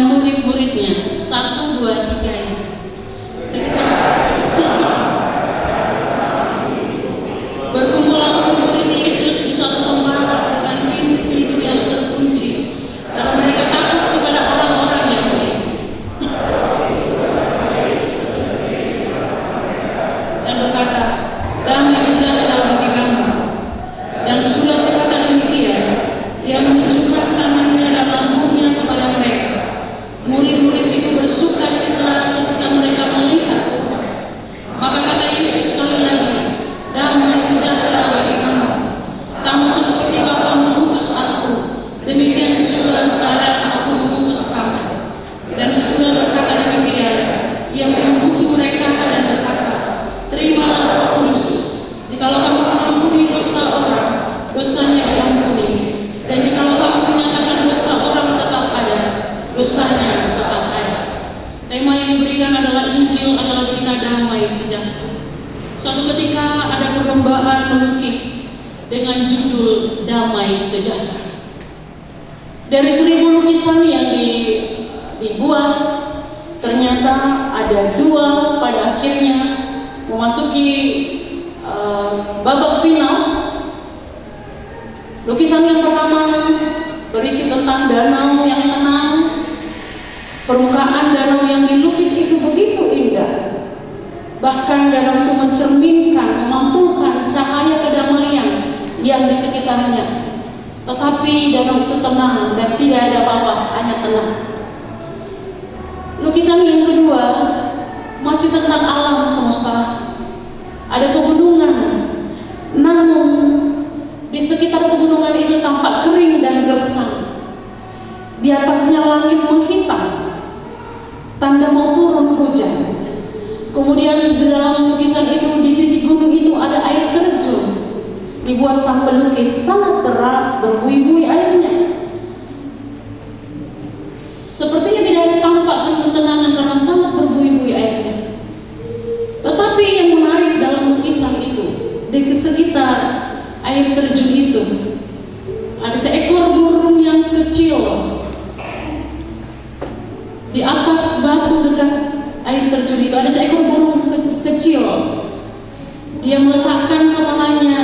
dan murid-muridnya. 1, 2, 3 ya. Ketika berkumpullah murid Yesus di suatu tempat dengan pintu-pintu yang terkunci, karena mereka takut kepada orang-orang Yahudi. Dan berkata, damai sejahtera bagi kamu. Dan sesudah berkata demikian, ia menunjukkan tangannya dan lambungnya kepada mereka. Murid-murid itu bersuka cita ketika mereka melihat Tuhan. Maka kata Yesus sekali lagi, damai sejahtera bagi kamu. Sama seperti Bapa mengutus aku, demikian juga sekarang aku mengutus kamu. Dan sesudah berkata demikian, ia mengutus mereka dan berkata, terimalah Roh Kudus. Jikalau kamu mengampuni dosa orang, dosanya diampuni. Dan jikalau kamu menyatakan dosa orang tetap ada, dosanya tetap ada. Tema yang diberikan adalah Injil adalah berita damai sejahtera. Suatu ketika ada perlombaan melukis dengan judul Damai Sejahtera. Dari 1000 lukisan yang dibuat, ternyata ada 2 pada akhirnya memasuki babak final. Lukisan yang pertama berisi tentang danau yang tenang. Permukaan danau yang dilukis itu begitu indah. Bahkan danau itu mencerminkan, memantulkan cahaya kedamaian yang di sekitarnya. Tetapi danau itu tenang dan tidak ada apa-apa, hanya tenang. Lukisan yang kedua masih tentang alam semesta. Ada pegunungan, namun di sekitar pegunungan itu tampak kering dan gersang. Di atasnya langit menghitam, tanda mau turun hujan. Kemudian di dalam lukisan itu, di sisi gunung itu ada air terjun. Dibuat sang pelukis sangat deras, berbuih-buih airnya. Sepertinya tidak ada tampak ketenangan karena sangat berbuih-buih airnya. Tetapi yang menarik dalam lukisan itu, di sekitar air terjun itu, ada seekor burung yang kecil. Di atas batu dekat air terjun itu ada seekor burung kecil. Dia meletakkan kepalanya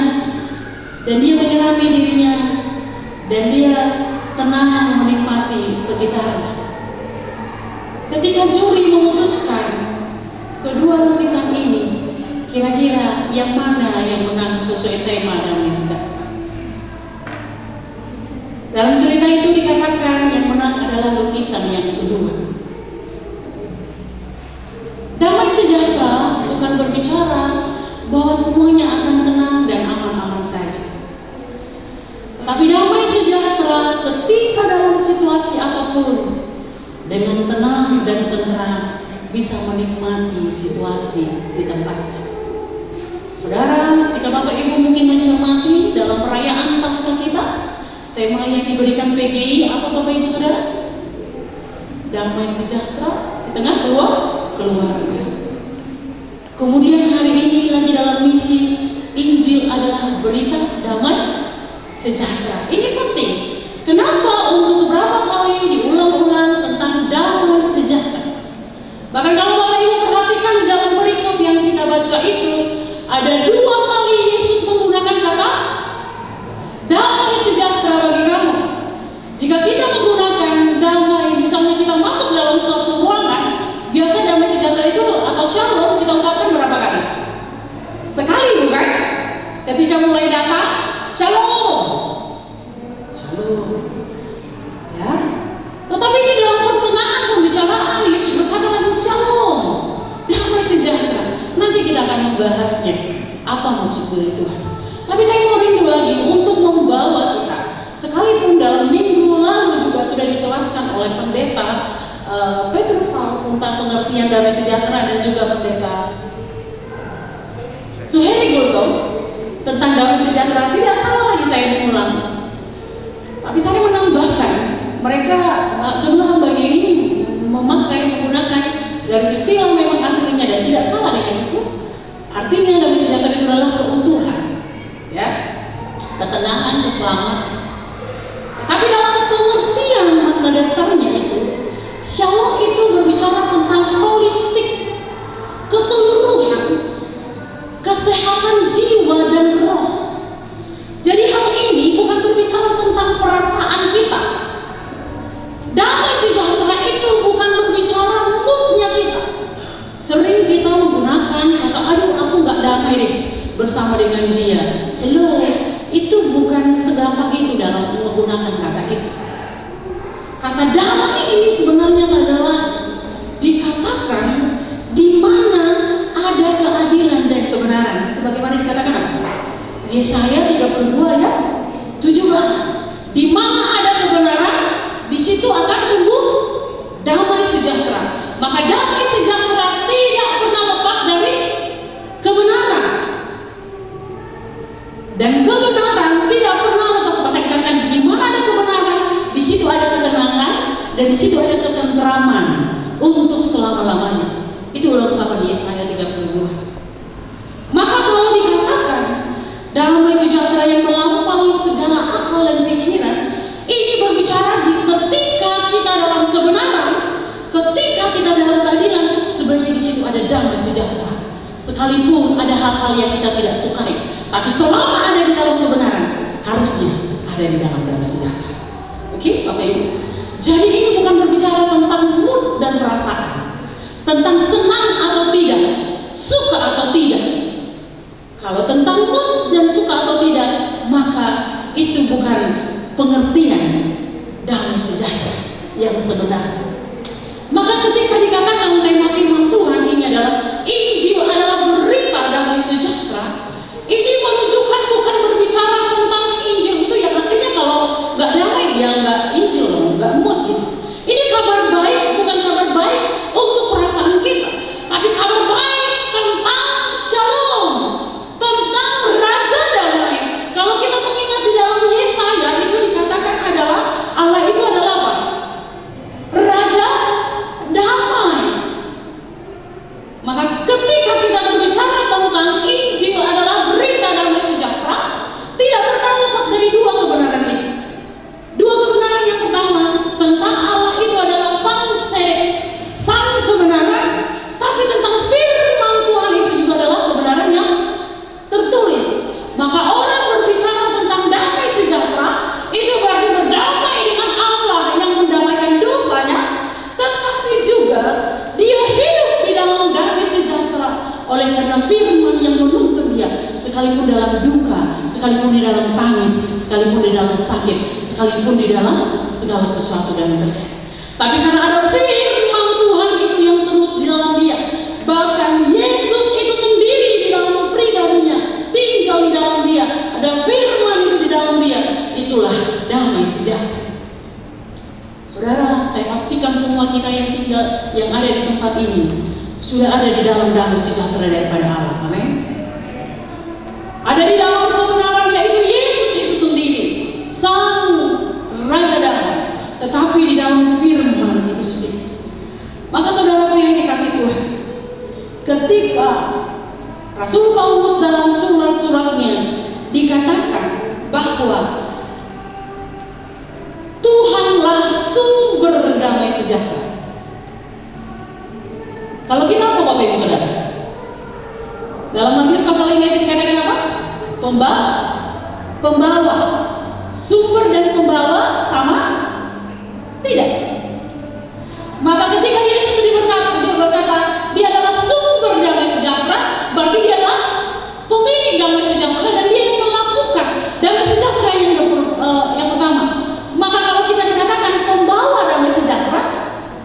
dan dia menyerami dirinya dan dia tenang menikmati sekitarnya. Ketika juri memutuskan kedua lukisan ini, kira-kira yang mana yang menang sesuai tema damai sejahtera? Dalam cerita itu dikatakan yang menang adalah lukisan yang kedua. Damai sejahtera bukan berbicara bahwa semuanya akan tenang dan aman-aman saja. Tapi damai sejahtera ketika dalam situasi apapun, dengan tenang dan tenteram bisa menikmati situasi di tempatnya. Saudara, jika Bapak Ibu mungkin mencermati dalam perayaan Paskah kita, tema yang diberikan PGI apa Bapak Ibu Saudara? Damai sejahtera di tengah keluarga. Kemudian hari ini lagi dalam misi Injil adalah berita damai sejahtera. Ini penting. Kenapa untuk beberapa kali diulang-ulang tentang damai sejahtera? Bahkan kalau Bapak Ibu perhatikan dalam perikop yang kita baca itu, ada 2 kali Yesus menggunakan kata damai sejahtera bagi kamu. Jika kita menggunakan damai, misalnya kita masuk dalam suatu ruangan, biasa damai sejahtera itu atau shalom kita ungkapkan berapa kali? Sekali, bukan? Ketika mulai datang, shalom, shalom, ya. Tetapi ini dalam pertengahan pembicaraan Yesus berkata lagi shalom, damai sejahtera. Nanti kita akan membahasnya apa maksud dari Tuhan. Tapi saya mau rindu lagi untuk membawa kita, sekalipun dalam minggu lalu juga sudah dijelaskan oleh pendeta Petrus tentang pengertian damai sejahtera dan juga pendeta Suheri Gultom tentang damai sejahtera. Tidak salah lagi saya mengulang, tapi saya menambahkan mereka kedua hamba ini menggunakan dari istilah memang aslinya dan tidak salah dengan itu. Artinya damai sejahtera itu adalah keutuhan, ya, ketenangan, keselamatan. Tapi dalam pengertian makna dasarnya itu siapa itu dalam menggunakan kata itu. Kata damai ini sebenarnya adalah dikatakan di mana ada keadilan dan kebenaran. Sebagaimana dikatakan apa? Yesaya 32 ya 17. Di mana ada kebenaran, di situ akan tumbuh damai sejahtera. Maka damai sejahtera tidak pernah lepas dari kebenaran. Dan kebenaran tidak pernah lepas. Maka dikatakan di mana ada kebenaran, di situ ada ketenangan dan di situ ada ketentraman untuk selama-lamanya. Itu ungkapan Yesaya 32. Maka kalau dikatakan damai sejahtera yang melampaui segala akal dan pikiran, ini berbicara ketika kita dalam kebenaran, ketika kita dalam keadilan, sebenarnya di situ ada damai sejahtera. Sekalipun ada hal-hal yang kita tidak sukai, tapi selama ada di dalam kebenaran, harusnya ada di dalam damai sejahtera. Oke, Bapak Ibu. Jadi ini bukan berbicara tentang mood dan perasaan, tentang senang atau tidak, suka atau tidak. Kalau tentang mood dan suka atau tidak, maka itu bukan pengertian damai sejahtera yang sebenarnya. Maka ketika dikatakan tema firman Tuhan ini adalah Injil adalah berita damai sejahtera, ini menunjukkan bukan berbicara tentang Injil itu yang akhirnya kalau nggak damai ya nggak Injil, nggak mood gitu. Ini kabar baik, bukan kabar baik untuk perasaan kita, tapi kabar baik tentang shalom, tentang raja damai. Kalau kita mengingat di dalam Yesaya itu dikatakan adalah Allah itu adalah apa? Raja damai. Maka ketika kita berbicara tentang Injil adalah berita damai sejahtera, tidak pernah lepas dari dua kebenaran itu. Dua kebenaran yang pertama tentang Allah itu adalah sang kebenaran, tapi tentang firman Tuhan itu juga adalah kebenaran yang tertulis. Maka orang berbicara tentang damai sejahtera itu berarti berdamai dengan Allah yang mendamaikan dosanya, tetapi juga dia hidup di dalam damai sejahtera oleh karena firman yang menuntun dia, sekalipun dalam duka, sekalipun di dalam tangis, sekalipun di dalam sakit, sekalipun di dalam segala sesuatu yang terjadi. Tapi karena ada firman Tuhan itu yang terus di dalam dia, bahkan Yesus itu sendiri di dalam pribadinya tinggal di dalam dia, ada firman itu di dalam dia, itulah damai sejahtera. Saudara, saya pastikan semua kita yang tinggal, yang ada di tempat ini sudah ada di dalam damai sejahtera daripada Allah. Amin. Ada di dalam kebenaran, yaitu Yesus itu sendiri, sang Raja damai, tetapi di dalam firman itu sendiri. Maka saudaraku yang dikasih Tuhan, ketika Rasul Paulus dalam surat-suratnya dikatakan bahwa Tuhanlah sumber damai sejahtera. Kalau kita apa Bapak Ibu Saudara? Dalam Matius pasal 5 itu dikatakan apa? Pembawa. Sumber dan pembawa sama? Tidak. Maka ketika Yesus berkata dia adalah sumber damai sejahtera, berarti dia adalah pemilik damai sejahtera dan dia yang melakukan damai sejahtera yang pertama. Maka kalau kita dikatakan pembawa damai sejahtera,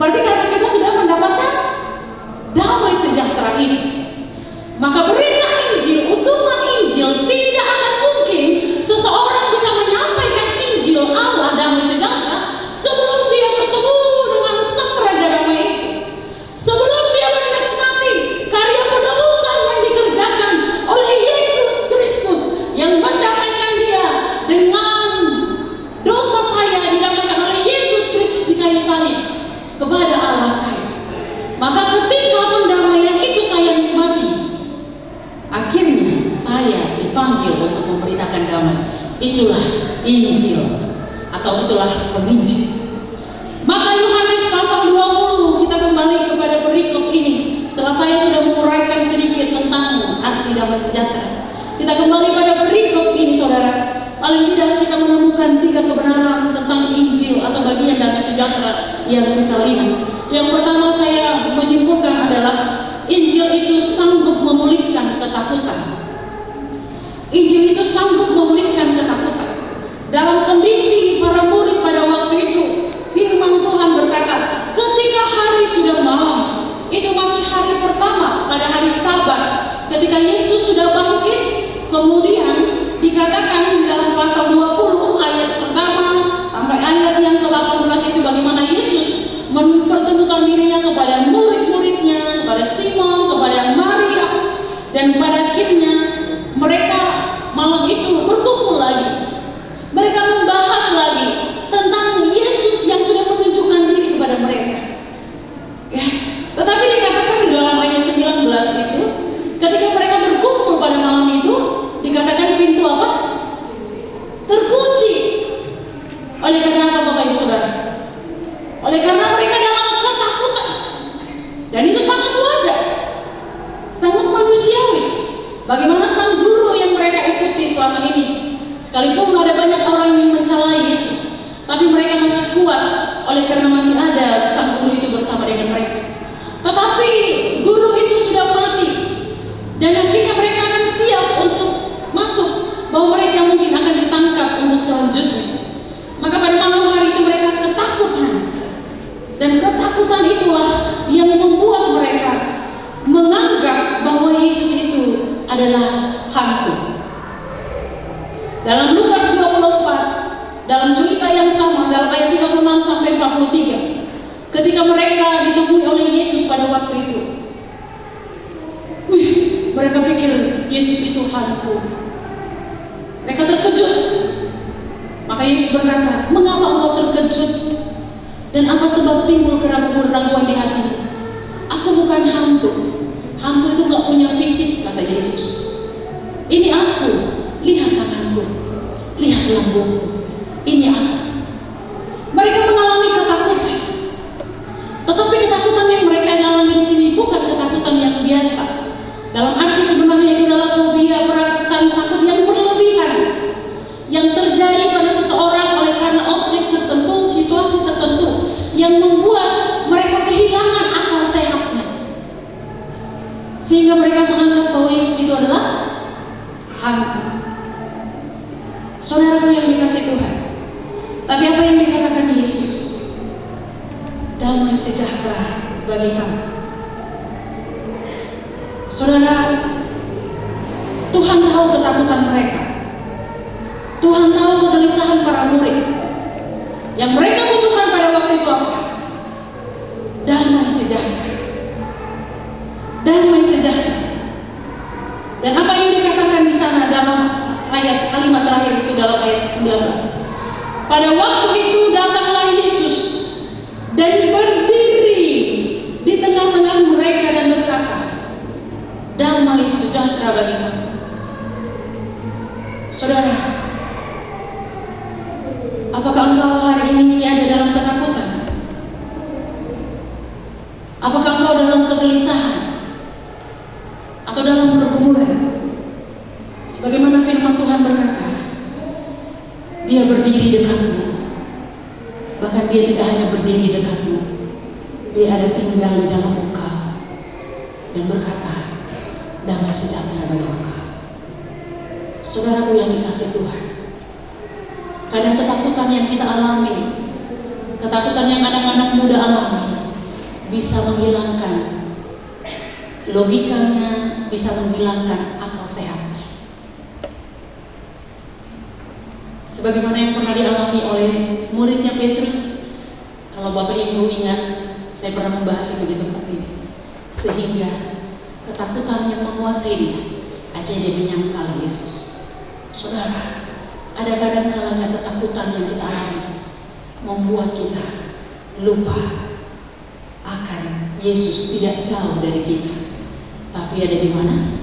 berarti karena kita sudah mendapatkan damai sejahtera ini. Maka berita Injil, utusan Injil, tidak akan mungkin seseorang bisa menyampaikan Injil Allah damai sejahtera sebelum dia bertemu dengan sang Raja damai itu, sebelum dia menikmati karya penebusan yang dikerjakan oleh Yesus Kristus yang mendamaikan dia dengan dosa saya, didamaikan oleh Yesus Kristus di kayu salib kepada Allah saya. Maka ketika pendamaian itu saya nikmati, akhirnya saya dipanggil untuk memberitakan damai. Itulah Injil atau itulah penginjil. Maka Yohanes pasal 20, kita kembali kepada perikop ini. Setelah saya sudah menguraikan sedikit tentang arti damai sejahtera, kita kembali pada perikop ini saudara. Paling tidak kita menemukan 3 kebenaran tentang Injil atau bagian damai sejahtera yang kita lihat. Yang pertama saya menyimpulkan adalah Injil itu sanggup memulihkan ketakutan. Injil itu sanggup memulihkan ketakutan. Dalam Sekalipun ada banyak orang yang mencela Yesus, tapi mereka masih kuat oleh karena masih ada sang guru itu bersama dengan mereka. Tetapi guru itu sudah mati, dan akhirnya mereka akan siap untuk masuk, bahwa mereka mungkin akan ditangkap untuk selanjutnya. Maka pada malam hari itu mereka ketakutan, dan ketakutan itulah yang membuat mereka menganggap bahwa Yesus itu adalah hantu. Dalam Lukas 24, dalam cerita yang sama, dalam ayat 36 sampai 43, ketika mereka ditemui oleh Yesus pada waktu itu, mereka pikir Yesus itu hantu. Mereka terkejut. Maka Yesus berkata, "Mengapa engkau terkejut? Dan apa sebab timbul keraguan-keraguan di hati? Aku bukan hantu. Hantu itu gak punya fisik," kata Yesus. "Ini aku. Lihat tanganku, lihat lambungku. Ini aku." Mereka mengalami ketakutan. Tetapi ketakutan yang mereka alami di sini bukan ketakutan yang biasa. Dalam arti sebenarnya itu adalah fobia, perasaan takut yang berlebihan, yang terjadi pada seseorang oleh karena objek tertentu, situasi tertentu, yang membuat mereka kehilangan akal sehatnya, sehingga mereka menganggap bahwa Yesus itu adalah hantu. Saudaraku yang dikasih Tuhan, tapi apa yang dikatakan Yesus? Damai sejahtera bagi kamu. Saudara, Tuhan tahu ketakutan mereka. Tuhan tahu kegelisahan para murid. Yang mereka butuhkan pada waktu itu apa? Damai sejahtera. Damai sejahtera. Dan apa yang dikatakan di sana dalam ayat kalimat terakhir itu, dalam ayat 19. Pada waktu itu datanglah Yesus dan berdiri di tengah-tengah mereka dan berkata, "Damai sejahtera bagi kamu." Saudara, apakah engkau hari ini ada dalam ketakutan? Apakah engkau dalam kegelisahan atau dalam pergumulan? Sebagaimana firman Tuhan berkata, Dia berdiri dekatmu. Bahkan Dia tidak hanya berdiri dekatmu, Dia ada tinggal di dalam engkau dan berkata, "Damai sejahtera bagi engkau." Saudaraku yang dikasih Tuhan, kadang ketakutan yang kita alami, ketakutan yang anak-anak muda alami, bisa menghilangkan logikanya, bisa menghilangkan akal sehatnya. Sebagaimana yang pernah dialami oleh muridnya Petrus. Kalau Bapak Ibu ingat, saya pernah membahas itu di tempat ini. Sehingga ketakutan yang menguasai dia, akhirnya dia menyangkal Yesus. Saudara, ada kadang kalanya ketakutan yang kita alami membuat kita lupa akan Yesus tidak jauh dari kita, tapi ada di mana?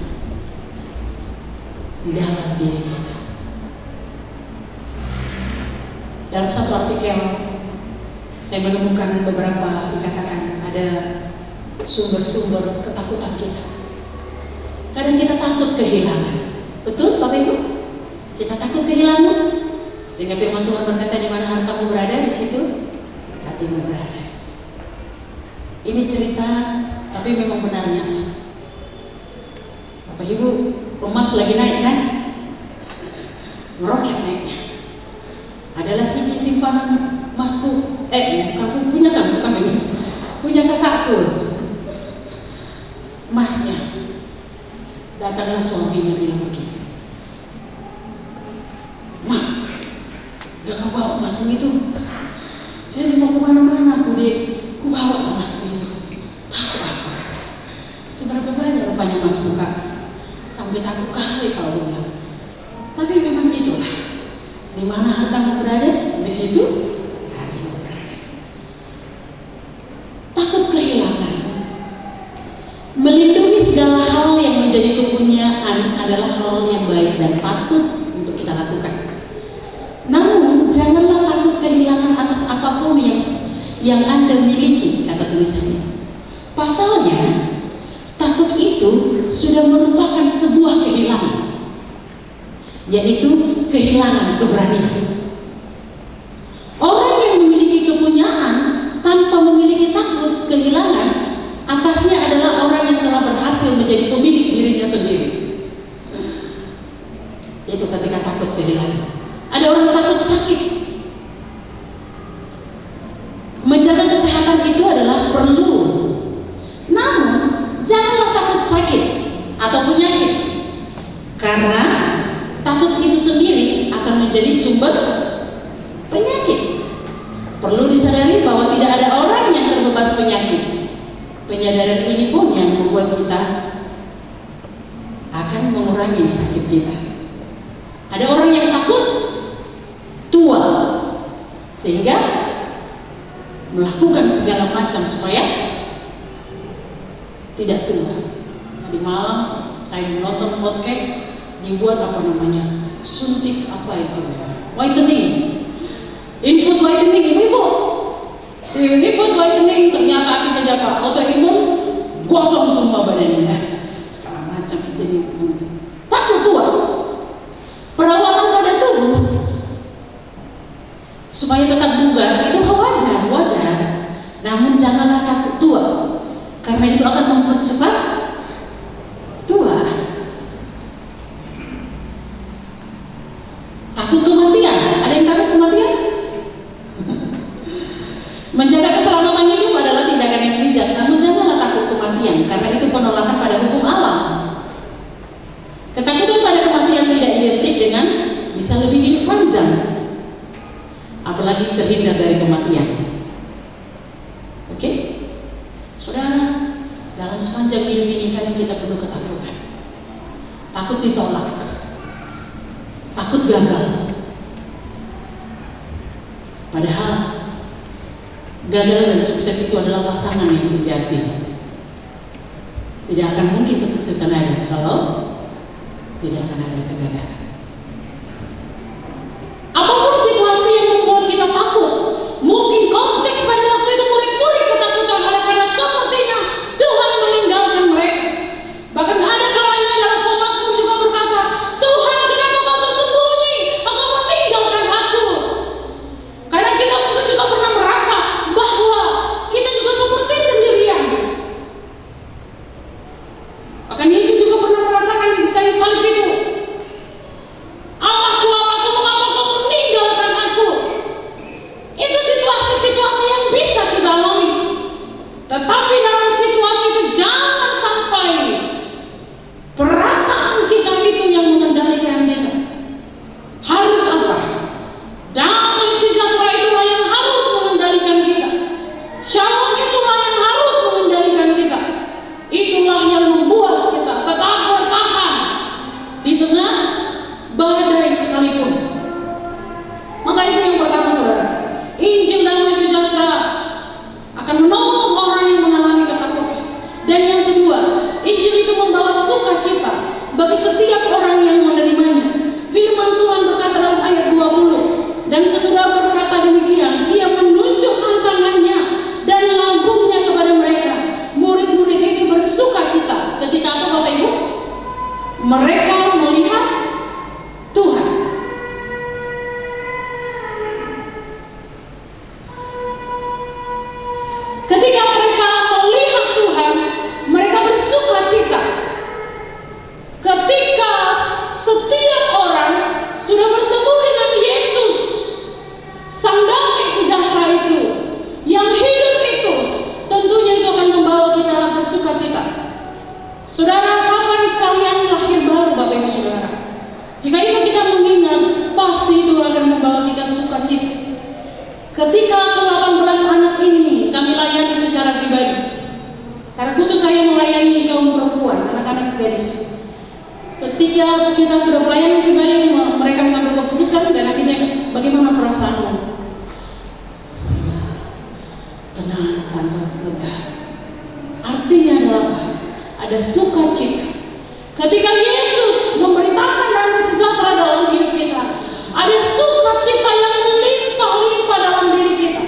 Di dalam diri kita. Dalam satu artikel saya menemukan beberapa dikatakan ada sumber-sumber ketakutan kita. Kadang kita takut kehilangan. Betul Bapak Ibu? Kita takut kehilangan, sehingga firman Tuhan berkata, "Di mana hartamu berada, di situ hatimu berada." Ini cerita, tapi memang benarnya. Bapak Ibu, emas lagi naik kan? Meroket naiknya. Adalah simpanan emasku. Kamu punya kan? Bukan begini. Punya kakakku. Emasnya. Datanglah suaminya bilang begini, "Mak, udah kau bawa emasmu itu? Jadi mau kemana-mana aku deh, ku bawa emasmu itu." Takut aku. Seberapa banyak rupanya emasmu Kak? Sampai takut kali kalau bilang. Tapi memang itulah. Di mana hartamu berada, di situ hatimu berada. Takut kehilangan. Melindungi segala hal yang menjadi kepunyaan adalah hal yang baik dan patut untuk kita lakukan. Namun janganlah takut kehilangan atas apapun yang Anda miliki, kata tulisannya. Pasalnya, takut itu sudah merupakan sebuah kehilangan, yaitu kehilangan keberanian. Orang yang memiliki kepunyaan tanpa memiliki takut kehilangan, atasnya adalah orang yang telah berhasil menjadi pemilik dirinya sendiri. Itu ketika takut kehilangan. Ada orang takut sakit. Menjaga kesehatan itu adalah perlu. Namun, janganlah takut sakit atau penyakit. Karena takut itu sendiri akan menjadi sumber penyakit. Perlu disadari bahwa tidak ada orang yang terbebas penyakit. Penyadaran ini pun yang membuat kita akan mengurangi sakit kita. Ada orang yang takut tua, sehingga melakukan segala macam supaya tidak tua. Tadi malam saya menonton podcast, dibuat suntik apa itu? Whitening. Infus whitening, ibu. Infus whitening ternyata akhirnya apa? Autoimun, gosong semua badannya. Segala macam jadi takut tua. Perawatan pada tubuh supaya tetap bugar itu wajar. Namun janganlah takut tua, karena itu akan mempercepat tua. Takut kematian. Ada yang takut kematian? Menjaga keselamatan hidup adalah tindakan yang bijak, namun janganlah takut kematian, karena itu penolakan pada hukum alam. Ketakutan pada kematian tidak identik dengan bisa lebih hidup panjang, apalagi terhindar dari kematian. Oke? Saudara, dalam sepanjang hidup ini kadang kita penuh ketakutan. Takut ditolak, takut gagal. Padahal gagal dan sukses itu adalah pasangan yang sejati. Tidak akan mungkin kesuksesan ada kalau tidak akan ada kegagalan. Apapun situasi yang membuat kita takut, mungkin konteks pada waktu itu murid-murid ketakutan oleh karena sepertinya Tuhan meninggalkan mereka. Bahkan ada kalanya dalam Mazmur juga berkata, Tuhan, kenapa kau tersembunyi? Engkau meninggalkan aku. Karena kita mungkin juga pernah merasa bahwa kita juga seperti sendirian. Bahkan Yesus juga pernah merasakan di kayu salib itu. Allahku, mengapa kau meninggalkan aku? Itu situasi-situasi yang bisa kita alami. Tetapi dalam situasi itu jangan sampai perasaan kita itu yang mengendalikan kita. Harus apa? Damai sejahtera itulah yang harus mengendalikan kita. Shalom itulah yang harus mengendalikan kita. Itulah yang membuat kita tetap bertahan di tengah badai sekalipun. Maka itu yang pertama, saudara. Injil damai sejahtera akan menolong orang yang mengalami ketakutan. Dan yang kedua, Injil itu membawa sukacita bagi setiap orang yang menerimanya. Firman Tuhan berkata dalam ayat 20, dan sesudah berkata demikian, ia menunjukkan tangannya dan lambungnya kepada mereka. Murid-murid itu bersukacita ketika apa, Bapak Ibu? Mereka melihat Tuhan. Ketika mereka melihat Tuhan, mereka bersukacita. Ketika setiap orang sudah bertemu dengan Yesus, Sang Damai Sejahtera itu, yang hidup itu, tentunya itu akan membawa kita bersukacita. Saudara, kapan kalian lahir baru, Bapak Ibu Saudara? Jika itu kita mengingat, pasti itu akan membawa kita sukacita. Ketika ke-18 anak ini kami layani secara pribadi, secara khusus saya melayani kaum perempuan, anak-anak gadis. Ketika kita sudah melayani pribadi, mereka mengambil keputusan, dan akhirnya bagaimana perasaanmu? Tenang, tante, lega. Artinya adalah apa? Ada sukacita. Ketika Yesus memberitakan damai sejahtera dalam hidup kita, ada sukacita yang melimpah-limpah dalam diri kita.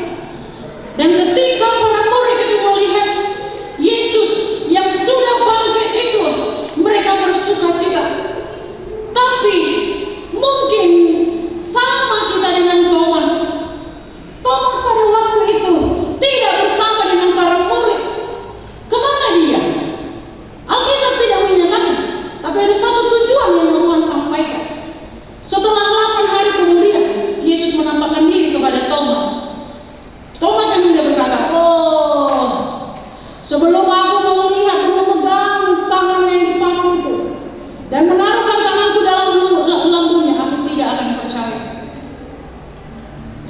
Dan ketika para murid itu melihat Yesus yang sudah bangkit itu, mereka bersukacita. Tapi mungkin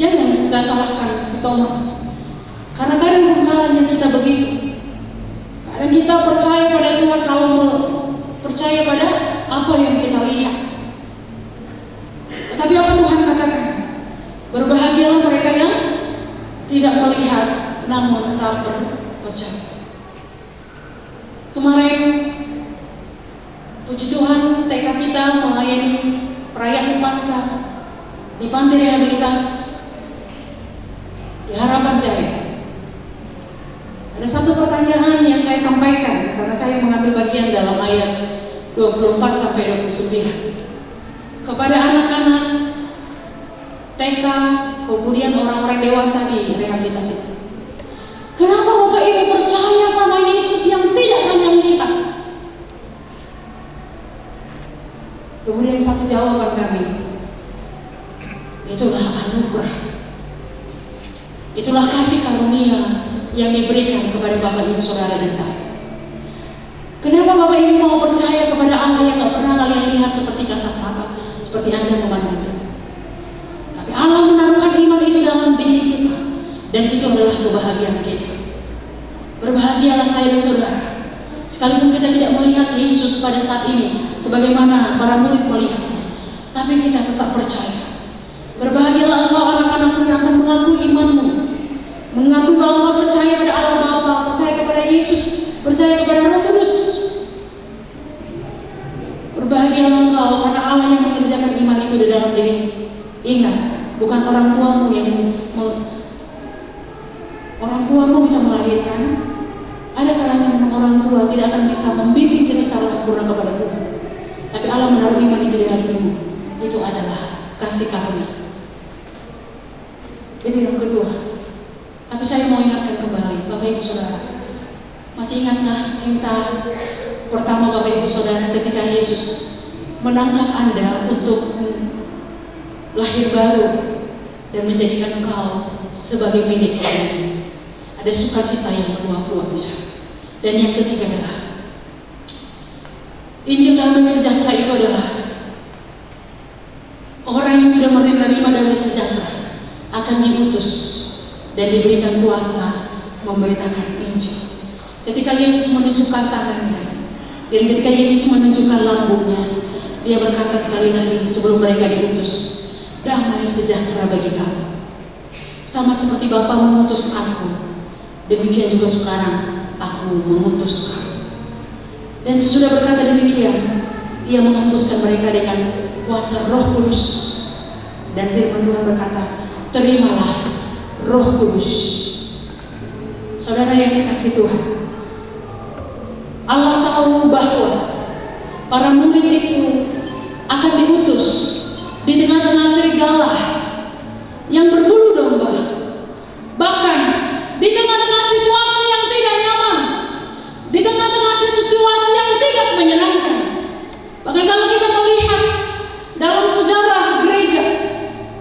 Jangan kita salahkan si Thomas. Karena kadang kalanya kita begitu. Kadang kita percaya pada Tuhan kalau percaya pada apa yang kita lihat. Tetapi apa Tuhan katakan? Berbahagialah mereka yang tidak melihat namun tetap percaya. Kemarin puji Tuhan TK kita melayani perayaan Paskah di Panti Rehabilitas di Harapan Jaya. Ada satu pertanyaan yang saya sampaikan karena saya mengambil bagian dalam ayat 24 sampai 29 kepada anak-anak TK, kemudian orang-orang dewasa di rehabilitasi itu. Kenapa Bapak Ibu percaya sama Yesus yang tidak kalian lihat? Kemudian satu jawaban kami, itulah anugerah, itulah kasih karunia yang diberikan kepada Bapak Ibu Saudara dan saya. Kenapa Bapak Ibu mau percaya kepada Allah yang gak pernah kalian lihat seperti kasat mata, seperti Anda memandang kita? Tapi Allah menaruhkan iman itu dalam diri kita, dan itu adalah kebahagiaan kita. Berbahagialah saya dan saudara, sekalipun kita tidak melihat Yesus pada saat ini sebagaimana para murid melihatnya, tapi kita tetap percaya. Berbahagialah engkau anak-anakku yang akan mengaku imanmu, mengaku bahwa percaya pada Allah Bapa, percaya kepada Yesus, percaya kepada Roh Kudus. Berbahagialah engkau karena Allah yang mengerjakan iman itu di dalam diri. Ingat, bukan orang tuamu yang orang tuamu bisa melahirkan. Ada kalanya memang orang tua tidak akan bisa membimbing kita secara sempurna kepada Tuhan. Tapi Allah menaruh iman itu di hatimu. Itu adalah kasih karunia. Itu yang kedua. Tapi saya mau ingatkan kembali, Bapak Ibu Saudara, masih ingatkah cinta pertama Bapak Ibu Saudara ketika Yesus menangkap Anda untuk lahir baru dan menjadikan engkau sebagai milik Allah? Ada sukacita yang meluap-luap besar. Dan yang ketiga adalah Injil damai sejahtera itu adalah orang yang sudah menerima damai sejahtera akan diutus dan diberikan kuasa memberitakan Injil. Ketika Yesus menunjukkan tangannya dan ketika Yesus menunjukkan lambungnya, dia berkata sekali lagi sebelum mereka diutus, damai sejahtera bagi kamu. Sama seperti Bapa mengutus aku, demikian juga sekarang aku mengutus kamu. Dan sesudah berkata demikian, ia menghembuskan mereka dengan kuasa Roh Kudus. Dan firman Tuhan berkata, terimalah Roh Kudus. Saudara yang dikasihi Tuhan, Allah tahu bahwa para murid itu akan diutus di tengah-tengah serigala yang berbulu domba. Bahkan di tengah-tengah situasi yang tidak nyaman, di tengah-tengah situasi yang tidak menyenangkan. Bahkan kalau kita melihat dalam sejarah gereja,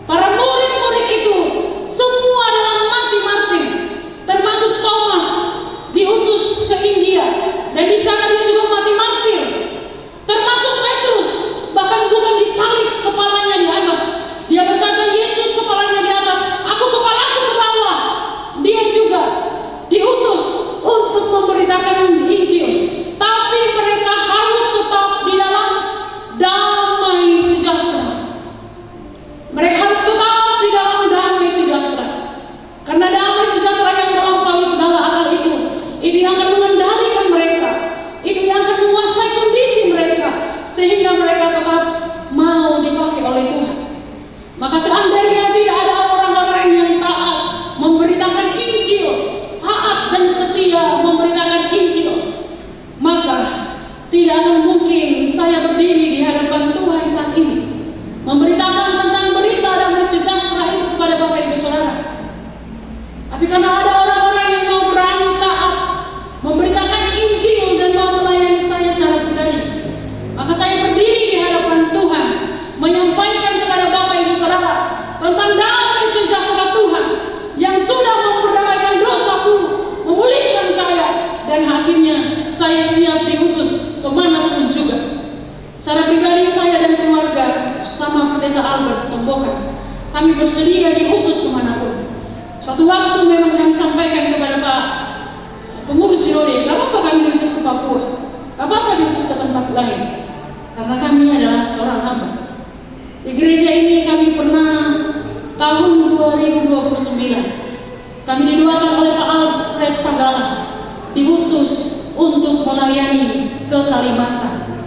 para murid-murid itu semua adalah mati-mati, termasuk Thomas diutus ke India dan di sana dia juga mati martir, termasuk Petrus bersedia diutus kemanapun. Suatu waktu memang kami sampaikan kepada Pak pengurus sinode, gak apa-apa kami diutus ke Papua, gak apa-apa diutus ke tempat lain, karena kami adalah seorang hamba. Di gereja ini kami pernah tahun 2029 kami didoakan oleh Pak Alfred Sagala diutus untuk melayani ke Kalimantan.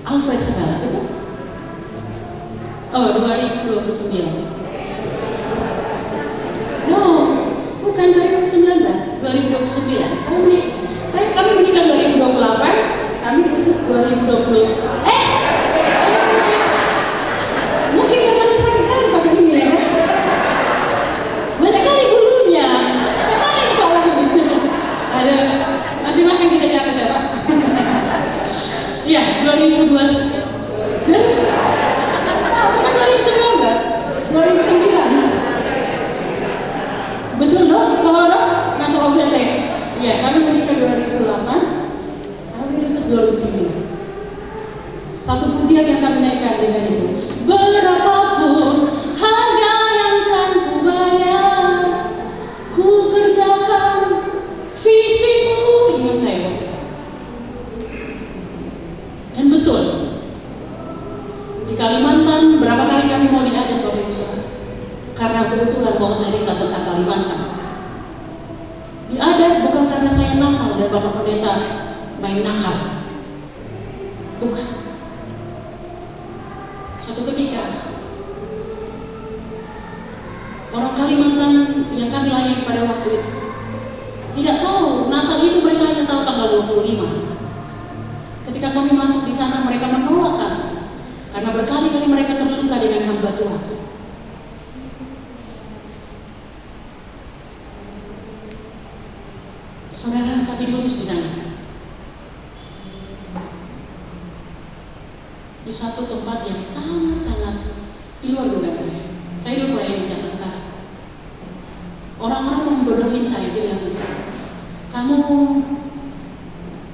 Alfred Sagala itu? Oh, 2029. No, bukan 2019, 2029. Kami menikah 2028, kami putus 2020. Mungkin karena sakit kali pakai ini ya. Banyak kali bulunya. Kemana kepala gitu? Ada. Nanti makan kita di atas ya Pak. Iya, 2020. Betul dong, kalau dong, nggak obat ya. Iya, kami menikah 2008, kami putus 2009. Satu pujian yang kami naikkan dengan itu. Berapapun harga yang kan ku bayar, ku kerjakan visimu. Ingat saya. Dan betul, di Kalimantan berapa kali kami mau diadat Bapak Ibu, karena kebetulan mau cerita tentang Kalimantan. Diadat bukan karena saya nakal dan Bapak Pendeta main nakal, bukan. Suatu ketika orang Kalimantan yang kami layani pada waktu itu tidak tahu Natal itu, mereka hanya tahu tanggal 25. Ketika kami masuk di sana mereka menolak kami karena berkali-kali mereka terluka dengan hamba Tuhan. Saudara, kami diutus di sana di satu tempat yang sangat-sangat di luar dugaan saya. Saya dulu pelayan di Jakarta. Orang-orang membodohin saya, bilang,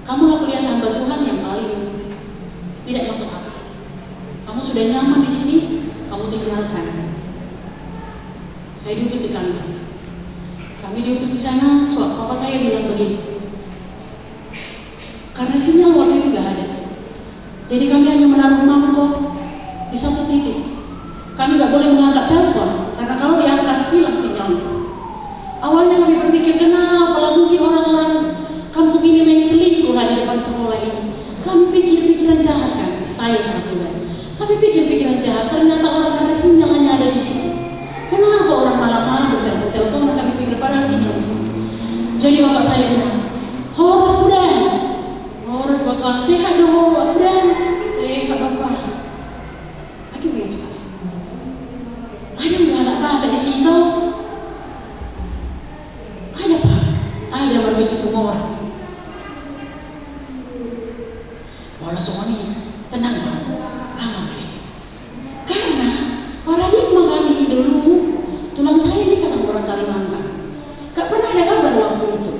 kamulah kelihatan hamba Tuhan yang paling tidak masuk akal. Kamu sudah nyaman di sini, kamu tinggalkan. Saya diutus di Kalimantan. Kami diutus di sana, papa saya bilang begini, karena sinyal waktu itu nggak ada. Jadi kami hanya menaruh mangkok di satu titik. Kami nggak boleh mengangkat telepon, karena kalau diangkat hilang sinyalnya. Awalnya kami berpikir, kenapa mungkin orang-orang kampung ini main selingkuh di depan sekolah ini. Kami pikir pikiran jahat kan, saya sangat pribadi. Kami pikir pikiran jahat, ternyata orang karena sinyal hanya ada di sini. Kenapa orang malam-malam bertelepon? Kami pikir padahal sinyal di sini. Jadi bapak saya bilang, Horas Budan, Horas bapak sehat dong, Budan, sehat bapak. Aduh ya sekali. Ada nggak anak bapak di situ? Ada pak, ada berbisik umur. Walau semuanya tenang pak, aman pak. Karena paradigma kami dulu, tulang saya nikah sama orang Kalimantan. Gak pernah ada kabar waktu itu.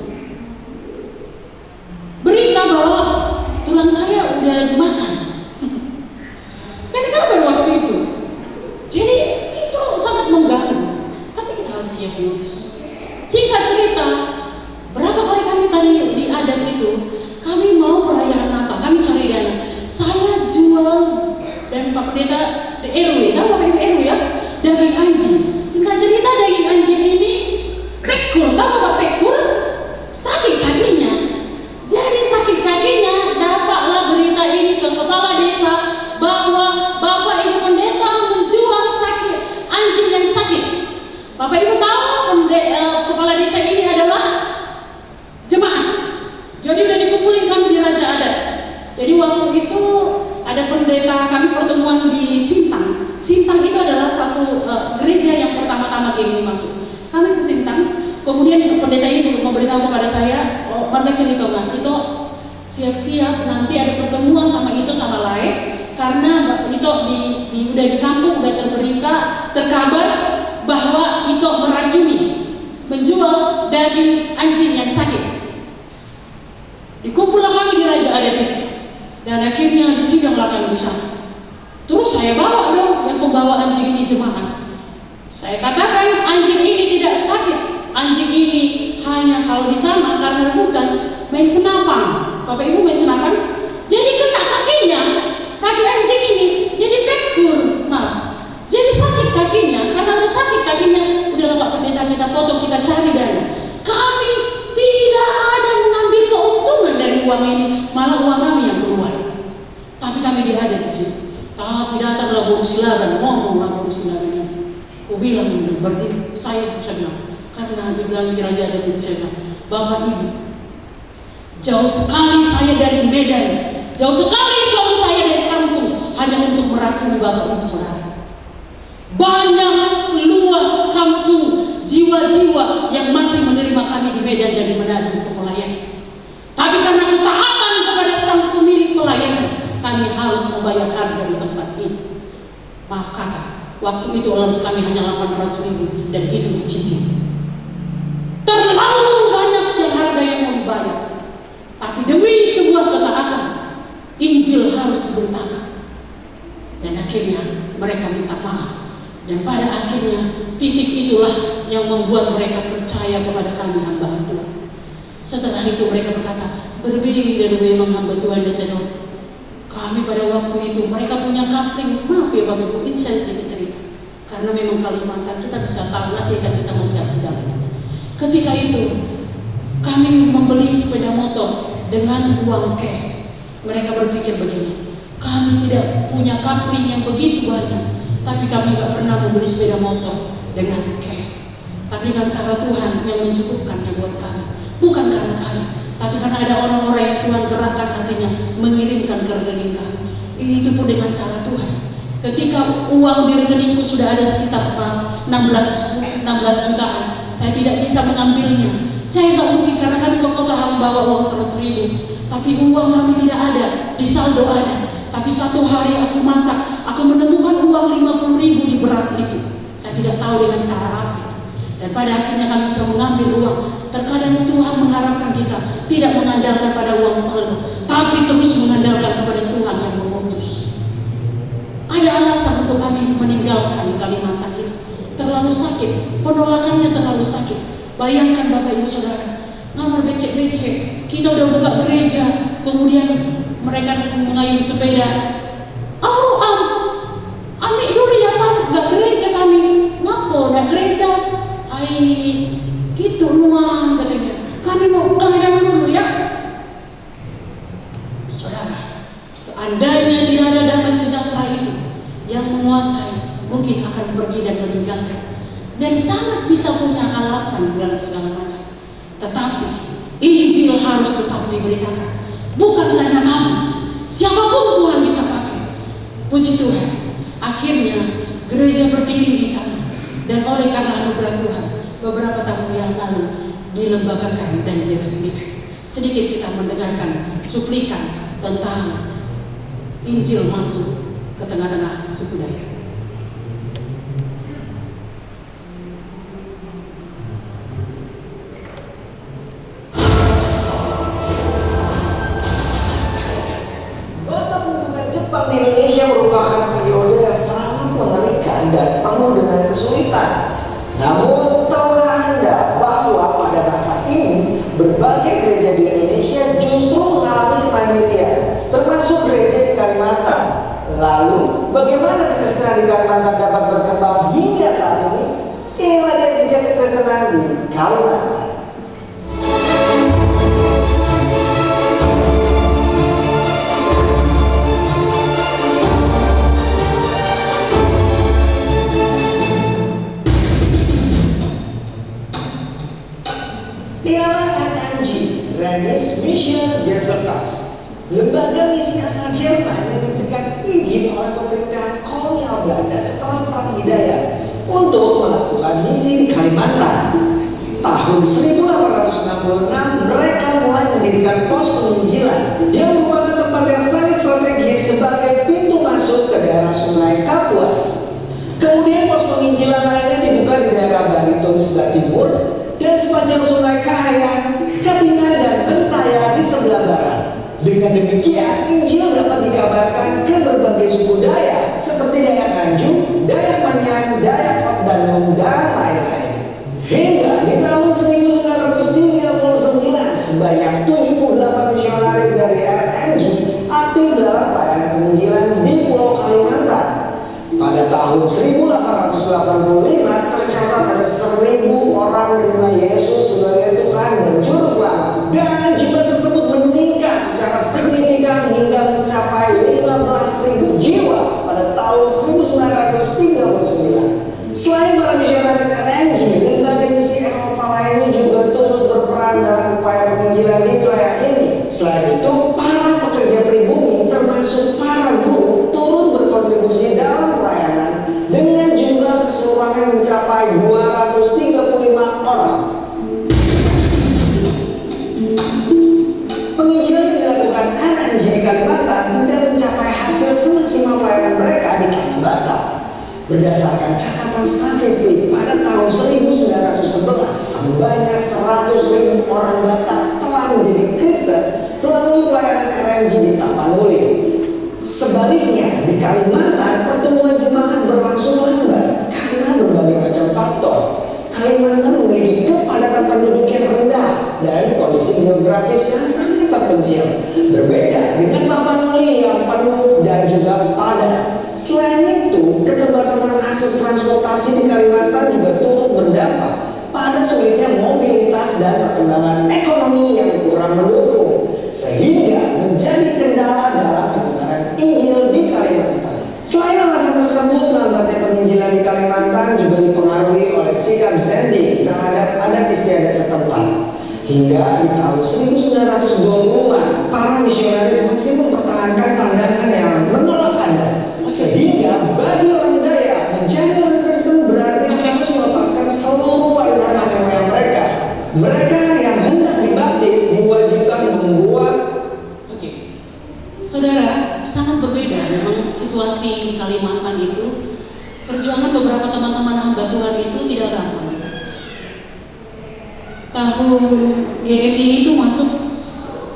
Berita bahwa tulang saya udah dimakan. Gak ada kabar waktu itu. Jadi itu sangat mengganggu. Tapi kita harus siap diutus. Singkat cerita, berapa kali kami tadi di adat itu, kami mau perayaan Natal, kami cari dana. Saya jual dan Pak Pendeta di RW, tahu Bapak Ibu RW ya, daging anjing. Singkat cerita daging anjing ini pekur, tahu Bapak pekur? Sakit kakinya. Jadi sakit kakinya, dapatlah berita ini ke kepala desa bahwa Bapak Ibu Pendeta menjual sakit anjing yang sakit. Bapak Ibu tahu kepala desa ini adalah jemaat. Jadi udah dikumpulin kami di Raja Adat. Jadi waktu itu ada pendeta kami pertemuan di Sintang. Sintang itu adalah satu gereja yang pertama-tama kami masuk. Kami ke Sintang, kemudian pendeta ini memberitahu kepada saya, Marga Sinito, itu siap-siap nanti ada pertemuan sama itu sama lain, karena itu udah di kampung udah terberita, terkabar bahwa itu meracuni, menjual daging anjing yang sakit. Dikumpullah kami di Raja Adat itu, dan akhirnya disidanglah kami di sana. Terus saya bawa dong yang pembawa anjing ini jemaat. Saya katakan anjing ini tidak sakit. Anjing ini hanya kalau di sana karena rebutan main senapan. Bapak Ibu main senapan, jadi kena kakinya, kaki anjing ini jadi pekur. Nah, jadi sakit kakinya. Karena udah sakit kakinya, udahlah Pak Pendeta, kita potong, kita cari dana. Kami tidak ada mengambil keuntungan dari uang ini, malah uang kami yang keluar. Tapi kami tidak ada di sini. Tapi datanglah Guru Silaban, ngomonglah Guru Silaban. Aku bilang berdiri, saya bilang, karena dibilang di Raja ada itu, saya bilang, Bapak Ibu, jauh sekali saya dari Medan, jauh sekali suami saya dari kampung, hanya untuk meracuni Bapak Ibu Saudara. Banyak luas kampung, jiwa-jiwa yang masih menerima kami di Medan dan di Manado untuk melayani. Tapi karena ketaatan kepada sang pemilik pelayanan, kami harus membayar harga di tempat ini. Maaf kata, waktu itu allowance kami hanya 800.000 dan itu dicicil. Terlalu banyak yang harga yang mau dibayar. Tapi demi sebuah ketaatan, Injil harus dibentangkan. Dan akhirnya mereka minta maaf. Dan pada akhirnya titik itulah yang membuat mereka percaya kepada kami hamba Tuhan. Setelah itu mereka berkata, berbeda memang hamba Tuhan Desenor. Kami pada waktu itu mereka punya kapling. Maaf ya Bapak Ibu, ini saya sedikit cerita. Karena memang Kalimantan kita bisa tahu nanti akan kita melihat sejarah. Ketika itu kami membeli sepeda motor dengan uang cash. Mereka berpikir begini, kami tidak punya kapling yang begitu banyak, tapi kami tidak pernah membeli sepeda motor dengan cash. Tapi dengan cara Tuhan yang mencukupkannya buat kami, bukan karena kami, tapi karena ada orang-orang yang Tuhan gerakkan hatinya mengirimkan ke rekening kami. Ini itu pun dengan cara Tuhan. Ketika uang di rekeningku sudah ada sekitar 16 jutaan, saya tidak bisa mengambilnya. Saya nggak mungkin karena kami ke kota harus bawa uang 100.000. Tapi uang kami tidak ada, di saldo ada. Tapi satu hari aku masak, aku menemukan uang 50.000 di beras itu. Saya tidak tahu dengan cara apa itu. Dan pada akhirnya kami bisa mengambil uang. Terkadang Tuhan mengharapkan kita tidak mengandalkan pada uang saldo, tapi terus mengandalkan kepada Tuhan yang mengutus. Ada alasan untuk kami meninggalkan Kalimantan itu. Terlalu sakit, penolakannya terlalu sakit. Bayangkan Bapak Ibu Saudara, ngamar becek-becek, kita udah buka gereja, kemudian mereka mengayuh sepeda. Ambil dulu ya Pak, gak gereja kami. Ngapo, gak gereja? Gitu nuang katanya. Kami mau kalian dulu ya. Saudara, seandainya tidak ada damai sejahtera itu yang menguasai, mungkin akan pergi dan meninggalkan. Dan sangat bisa punya alasan dalam segala macam. Tetapi Injil harus tetap diberitakan. Bukan karena kamu, siapapun Tuhan bisa pakai. Puji Tuhan, akhirnya gereja berdiri di sana. Dan oleh karena anugerah Tuhan, beberapa tahun yang lalu dilembagakan dan diresmikan. Sedikit kita mendengarkan cuplikan tentang Injil masuk ke tengah-tengah suku Dayak. Di Indonesia merupakan periode yang sangat mengerikan dan penuh dengan kesulitan. Namun, tahukah Anda bahwa pada masa ini berbagai gereja di Indonesia justru mengalami kemandirian, termasuk gereja di Kalimantan. Lalu, bagaimana kekristenan di Kalimantan dapat berkembang hingga saat ini? Inilah dia jejak kekristenan di Kalimantan. Ialah NMG, Rheinische Mission Gesellschaft, lembaga misi asal Jerman yang diberikan izin oleh pemerintahan kolonial Belanda setelah Perang Hidayah untuk melakukan misi di Kalimantan. Tahun 1866 mereka mulai mendirikan pos penginjilan yang merupakan tempat yang sangat strategis sebagai pintu masuk ke daerah Sungai Kapuas. Kemudian pos penginjilan lainnya dibuka di daerah Bariton sebelah timur dan sepanjang Sungai Kahayan, Katingan dan Bentaya di sebelah barat. Dengan demikian, Injil dapat dikabarkan ke berbagai suku Dayak Bandung, dan lain-lain. Hingga di tahun 1939 sebanyak 78 misionaris dari RMG aktif dalam pelayanan penginjilan di Pulau Kalimantan. Pada tahun 1885 tercatat ada 1.000 orang menerima Yesus sebagai Tuhan dan Juru Selamat, dan jumlah tersebut meningkat secara signifikan hingga mencapai 15.000 jiwa pada tahun 1939. Selain para misionaris RMG, lembaga misi Eropa lainnya juga turut berperan dalam upaya penginjilan di wilayah ini. Selain itu, para pekerja pribumi termasuk para guru turut berkontribusi dalam pelayanan dengan jumlah keseluruhan mencapai 235 orang. Penginjilan yang dilakukan RMG di Kalimantan tidak mencapai hasil semaksimal pelayanan mereka di Kalimantan. Berdasarkan catatan statistik pada tahun 1911, sebanyak 100.000 orang Batak telah menjadi Kristen melalui pelayanan RMG di Tapanuli. Sebaliknya, di Kalimantan pertumbuhan jemaat berlangsung lambat karena berbagai macam faktor. Kalimantan memiliki kepadatan penduduk yang rendah dan kondisi geografis yang sangat terpencil, berbeda dengan Tapanuli yang penuh dan juga padat. Selain itu, keterbatasan akses transportasi di Kalimantan juga turut berdampak pada sulitnya mobilitas dan perkembangan ekonomi yang kurang mendukung, sehingga menjadi kendala dalam penyebaran Injil di Kalimantan. Selain alasan tersebut, lambatnya penginjilan di Kalimantan juga dipengaruhi oleh sikap Zending terhadap adat istiadat setempat. Hingga di tahun 1920-an, para misionaris masih mempertahankan pandangan yang menolak adat. Sehingga bagi orang Dayak, menjadi orang Kristen berarti harus melepaskan seluruh warisan nenek moyang mereka. Mereka yang hendak dibaptis diwajibkan membuat. Saudara, sangat berbeda memang situasi di Kalimantan itu. Perjuangan beberapa teman-teman hamba Tuhan itu tidak gampang. Tahun GMI itu masuk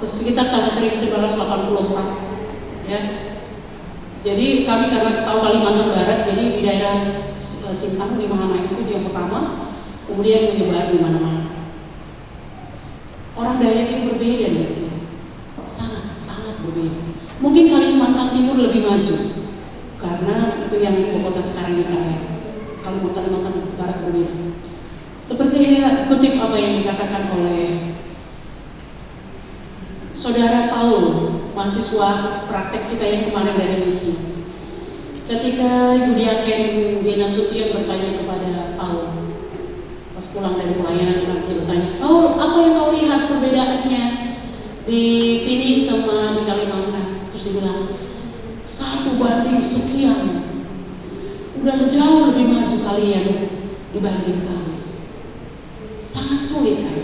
sekitar tahun 1984, ya. Jadi kami karena tahu Kalimantan Barat, jadi di daerah Sintang di mana itu yang pertama, kemudian menyebar di mana-mana. Orang Dayak itu berbeda dengan kita, sangat berbeda. Mungkin Kalimantan Timur lebih maju karena itu yang ibu kota sekarang dikaya. Kalimantan Barat berbeda. Seperti kutip apa yang dikatakan oleh Saudara Paul, mahasiswa praktek kita yang kemarin dari misi. Ketika Ibu Diaken Dina Sution bertanya kepada Paul, pas pulang dari pelayanan, dia bertanya, Paul, apa yang kau lihat perbedaannya di sini sama di Kalimantan? Terus dia bilang, 1 banding sekian, udah jauh lebih maju kalian dibanding kami. Sangat sulit kan?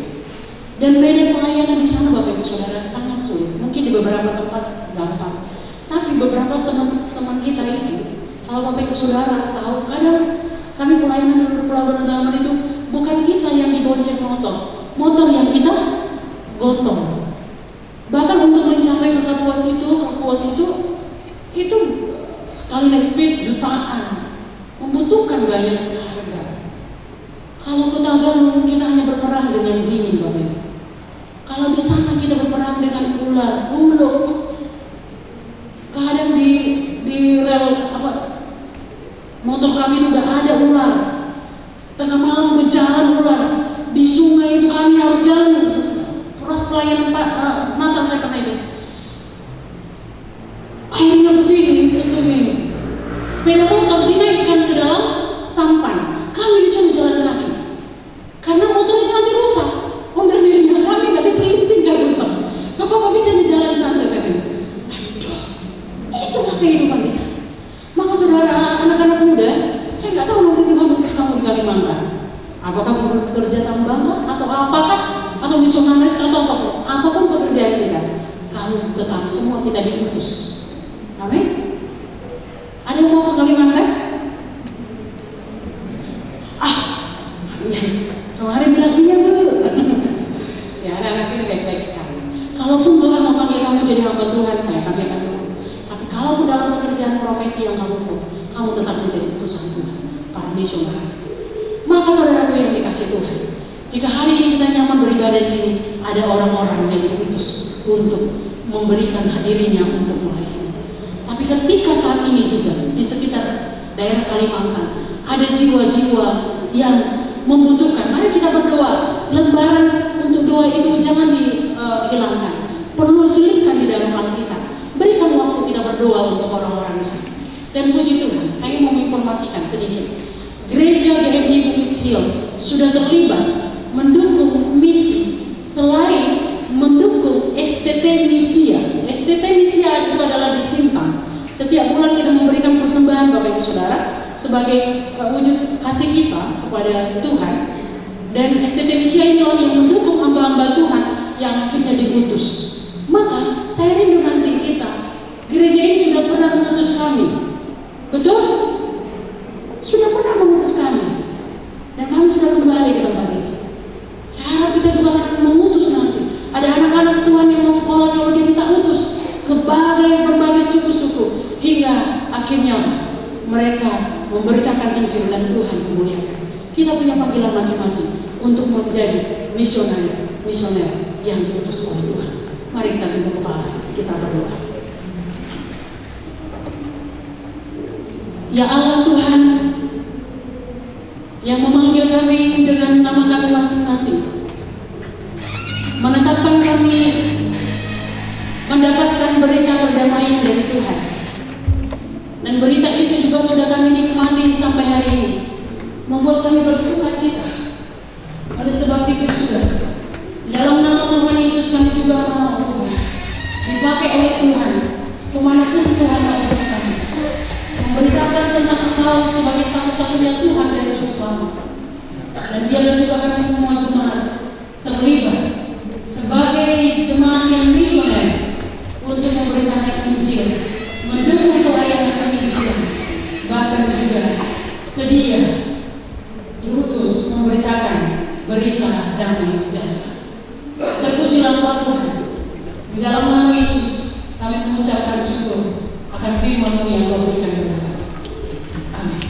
Dan medan pelayanan di sana Bapak Ibu Saudara sangat sulit. Mungkin di beberapa tempat gampang, tapi beberapa teman-teman kita itu, kalau Bapak Ibu Saudara tahu, kadang kami pelayanan di Pulau Bandung itu bukan kita yang dibonceng motor yang kita gotong. Bahkan untuk mencapai ke Kapuas itu sekali naik speed jutaan, membutuhkan banyak harga. Kalau ke Tagan kita hanya berperang dengan dingin, Bapak Ibu. Kalau di sana kita berperang dengan ular, buluk. Kadang di rel motor kami itu udah ada ular. Tengah malam berjalan ular. Di sungai itu kami harus jalan. Pas pelayanan Natal saya pernah itu. Akhirnya ke sini. Sepeda motor dinaikkan ke dalam sampan. Kami disuruh jalan kaki. Karena motor itu nanti rusak. Onder dirinya kami gak dipelinting gak rusak. Gak apa-apa bisa dijalan tante katanya. Aduh, itulah kehidupan di sana. Maka saudara anak-anak muda, saya gak tahu nanti Tuhan utus kamu di Kalimantan. Apakah bekerja tambang atau apakah atau misionaris atau apapun pekerjaan kita, kamu tetap semua tidak diutus. Amin. Ada yang mau ke Kalimantan? Kemarin bilang iya Bu. Ya anak-anak ini baik-baik sekali. Kalaupun Tuhan mau panggil kamu jadi hamba Tuhan, saya kami akan tunggu. Tapi kalaupun dalam pekerjaan profesi yang kamu tetap menjadi utusan Tuhan, para misionaris. Maka saudaraku yang dikasih Tuhan, jika hari ini kita nyaman beribadah di sini, ada orang-orang yang diutus untuk memberikan dirinya untuk melayani. Tapi ketika saat ini juga di sekitar daerah Kalimantan ada jiwa-jiwa yang membutuhkan, mari kita berdoa. Lembaran untuk doa itu jangan dihilangkan, perlu selipkan di dalam hati kita. Berikan waktu kita berdoa untuk orang-orang di sana. Dan puji Tuhan, saya mau menginformasikan sedikit. Gereja GMI Bukit Sion sudah terlibat mendukung misi selain mendukung STT Misia. STT Misia itu adalah di Simpang. Setiap bulan kita memberikan persembahan Bapak Ibu Saudara sebagai wujud kasih kita kepada Tuhan. Dan STT Misia inilah yang mendukung hamba-hamba Tuhan yang akhirnya diputus. Maka saya rindu nanti kita, gereja ini sudah pernah mengutus kami, betul? Sudah pernah mengutus kami, dan kami sudah kembali ke tempat ini. Saya harap kita juga akan mengutus nanti. Ada anak-anak Tuhan yang mau sekolah teologi, kita utus ke berbagai suku-suku hingga akhirnya mereka memberitakan Injil dan Tuhan memuliakan. Kita punya panggilan masing-masing untuk menjadi misioner yang diutus oleh Tuhan. Mari kita tunduk kepala, kita berdoa. Ya Allah Tuhan, yang memanggil kami dengan nama kami masing-masing, menetapkan kami mendapatkan berita perdamaian dari Tuhan, dan berita itu juga sudah kami nikmati sampai hari ini, membuat kami bersuka cita. Oleh sebab itu juga dalam nama Tuhan Yesus kami juga mau Tuhan dipakai oleh Tuhan kemanapun Tuhan mengutus kami, memberitakan tentang Engkau sebagai satu-satunya Tuhan dan Juru Selamat. Dan biarlah juga kami semua jemaat terlibat sebagai jemaat yang misioner untuk memberitakan Injil, mendukung pelayanan penginjilan, bahkan juga sedia diutus memberitakan berita damai sejahtera. Terpujilah Engkau Tuhan. Di dalam nama Yesus kami mengucapkan syukur akan firman-Mu yang Kau berikan kepada kami. Amin.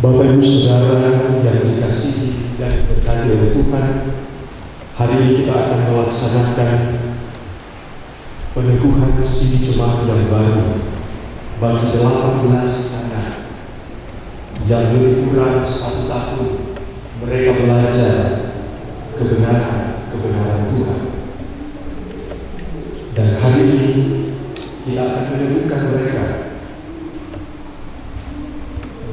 Bapak Ibu Saudara yang dikasihi dan diberkati oleh Tuhan, hari ini kita akan melaksanakan peneguhan siri jemaat yang baru bagi 18 anak yang lebih kurang 1 tahun mereka belajar kebenaran Tuhan. Dan hari ini kita akan meneguhkan mereka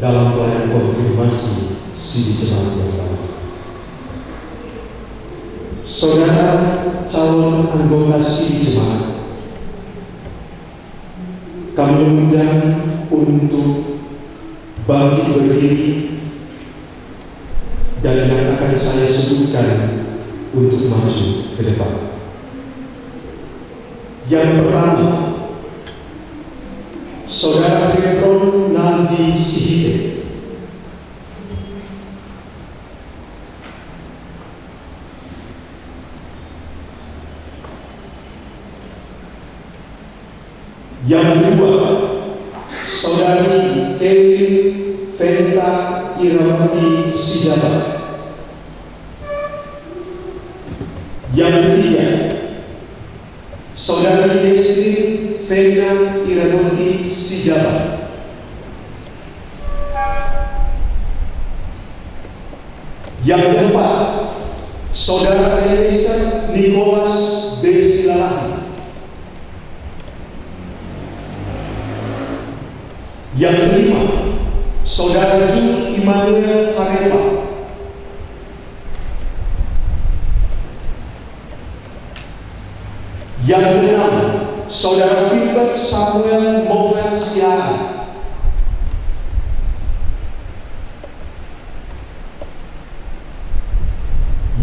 dalam pelayanan konfirmasi siri jemaat yang baru. Saudara calon anggota siri jemaat, kami mengundang untuk bangkit berdiri dan yang akan saya sebutkan untuk maju ke depan. Yang pertama, Saudara Hebron Naldi Sihite. Yang kedua, Saudari Kevin Venta Iramati Sijaba. Yang ketiga, Saudari Yesri Vena Iramati Sijaba. Yang keempat, Saudara Eliezer Nicholas B. Silalahi. Yang kelima, Saudara Jul Immanuel Hareva. Yang keenam, Saudara Philbert Samuel Mohan Siahaan.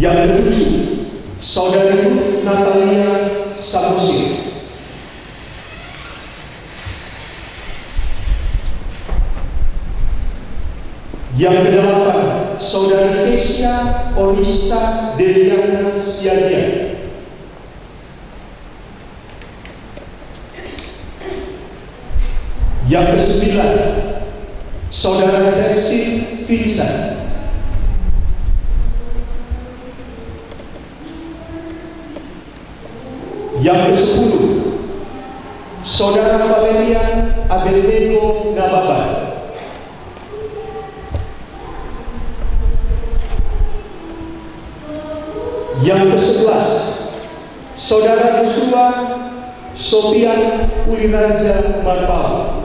Yang ketujuh, Saudari Ruth Natalia Samosir. Yang kedelapan, Saudari Kesia Orista Deliana Siadia. Yang kesembilan, Saudara Jessie Vincent. Yang ke-10, Saudara Valerian Abednego Nababan. Yang ke-11, Saudara Joshua Sofian Uliraja Marpau.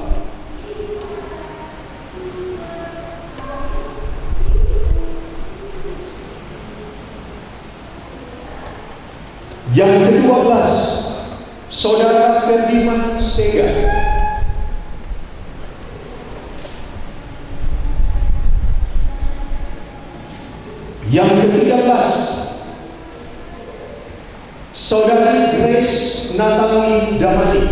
Yang ke-12, Saudara Ferdinand Sega. Yang ke-13, Saudari Grace Natali Damani.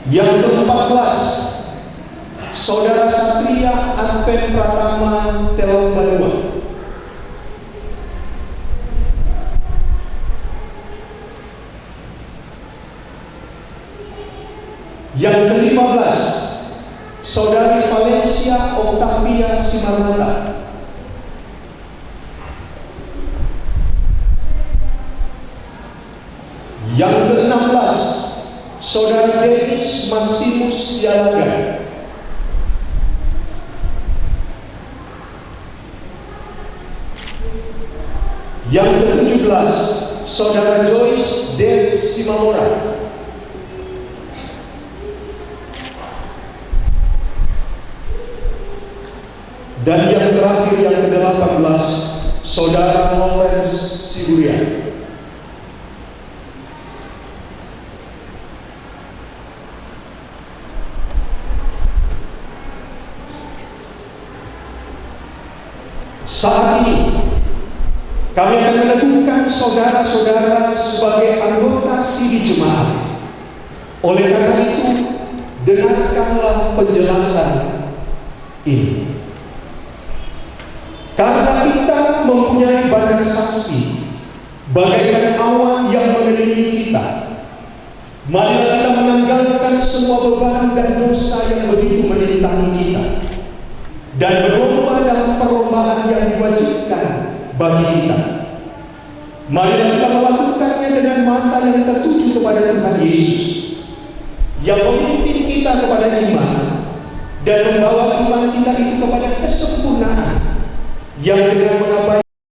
Yang ke-14, Saudara Satria Advent Pratama Telong Banua. Yang ke-15, Saudari Valencia Octavia Simarmata. Yang ke-16, Saudari Dennis Maximus Yalaga. Yang ke-17, Saudara Joyce Dev Simamora. Dan yang terakhir, yang ke-18, Saudara Lawrence Siburian. Saat ini kami akan meneguhkan saudara-saudara sebagai anggota sidang jemaat. Oleh karena itu, dengarkanlah penjelasan ini. Karena kita mempunyai banyak saksi, bagaikan awan yang mengelilingi kita, marilah kita menanggalkan semua beban dan dosa yang begitu melintangi kita, dan berlomba dalam perlombaan yang diwajibkan bagi kita. Marilah kita melakukannya dengan mata yang tertuju kepada Tuhan Yesus, yang memimpin kita kepada iman dan membawa iman kita itu kepada kesempurnaan, yang dengan mengabaikan